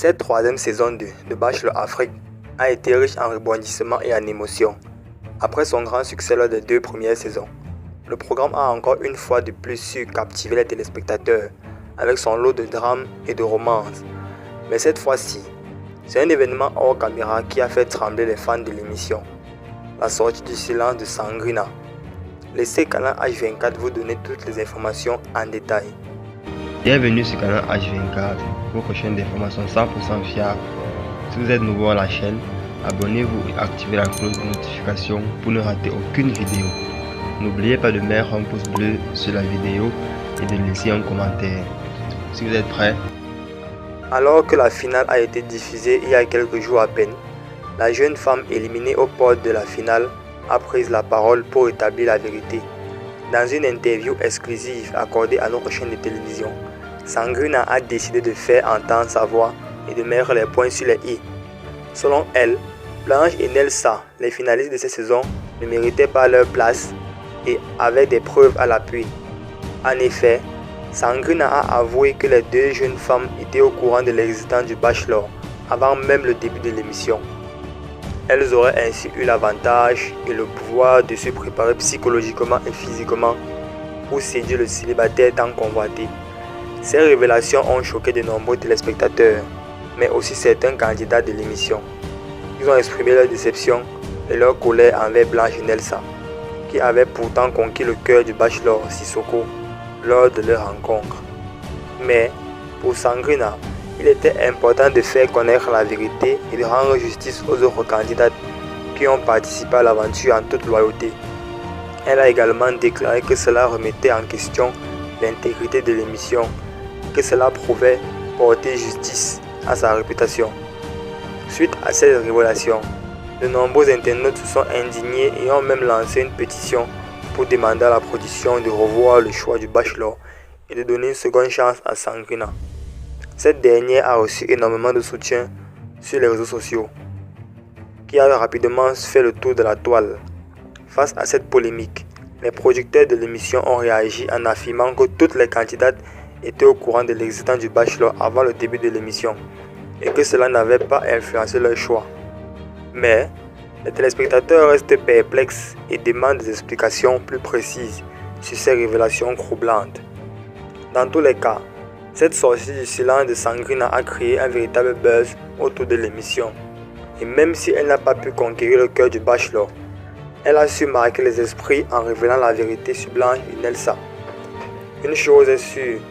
Cette troisième saison de Bachelor Afrique a été riche en rebondissements et en émotions. Après son grand succès lors des 2 premières saisons, le programme a encore une fois de plus su captiver les téléspectateurs avec son lot de drames et de romances. Mais cette fois-ci, c'est un événement hors caméra qui a fait trembler les fans de l'émission. La sortie du silence de Sangrina. Laissez Canal H24 vous donner toutes les informations en détail. Bienvenue sur Canal H24, votre chaîne d'information 100% fiable. Si vous êtes nouveau à la chaîne, abonnez-vous et activez la cloche de notification pour ne rater aucune vidéo. N'oubliez pas de mettre un pouce bleu sur la vidéo et de laisser un commentaire. Si vous êtes prêts. Alors que la finale a été diffusée il y a quelques jours à peine, la jeune femme éliminée aux portes de la finale a pris la parole pour établir la vérité. Dans une interview exclusive accordée à notre chaîne de télévision, Sangrina a décidé de faire entendre sa voix et de mettre les points sur les i. Selon elle, Blanche et Nelsa, les finalistes de cette saison, ne méritaient pas leur place et avaient des preuves à l'appui. En effet, Sangrina a avoué que les 2 jeunes femmes étaient au courant de l'existence du Bachelor avant même le début de l'émission. Elles auraient ainsi eu l'avantage et le pouvoir de se préparer psychologiquement et physiquement pour séduire le célibataire tant convoité. Ces révélations ont choqué de nombreux téléspectateurs, mais aussi certains candidats de l'émission. Ils ont exprimé leur déception et leur colère envers Blanche et Nelsa, qui avaient pourtant conquis le cœur du Bachelor Sissoko lors de leur rencontre. Mais pour Sangrina, il était important de faire connaître la vérité et de rendre justice aux autres candidates qui ont participé à l'aventure en toute loyauté. Elle a également déclaré que cela remettait en question l'intégrité de l'émission, que cela prouvait porter justice à sa réputation. Suite à cette révélation, de nombreux internautes se sont indignés et ont même lancé une pétition pour demander à la production de revoir le choix du Bachelor et de donner une seconde chance à Sangrina. Cette dernière a reçu énormément de soutien sur les réseaux sociaux, qui a rapidement fait le tour de la toile. Face à cette polémique, les producteurs de l'émission ont réagi en affirmant que toutes les candidates étaient au courant de l'existence du Bachelor avant le début de l'émission et que cela n'avait pas influencé leur choix. Mais les téléspectateurs restent perplexes et demandent des explications plus précises sur ces révélations troublantes. Dans tous les cas, cette sortie du silence de Sangrina a créé un véritable buzz autour de l'émission. Et même si elle n'a pas pu conquérir le cœur du Bachelor, elle a su marquer les esprits en révélant la vérité sur Blanche et Nelsa. Une chose est sûre,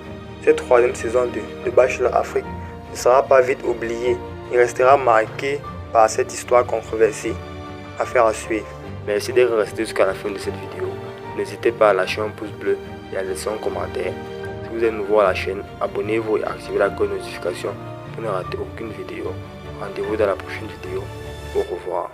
cette troisième saison de Bachelor Afrique ne sera pas vite oubliée et restera marquée par cette histoire controversée. Affaire à suivre. Merci d'être resté jusqu'à la fin de cette vidéo. N'hésitez pas à lâcher un pouce bleu et à laisser un commentaire. Si vous êtes nouveau à la chaîne, abonnez-vous et activez la cloche de notification pour ne rater aucune vidéo. Rendez-vous dans la prochaine vidéo. Au revoir.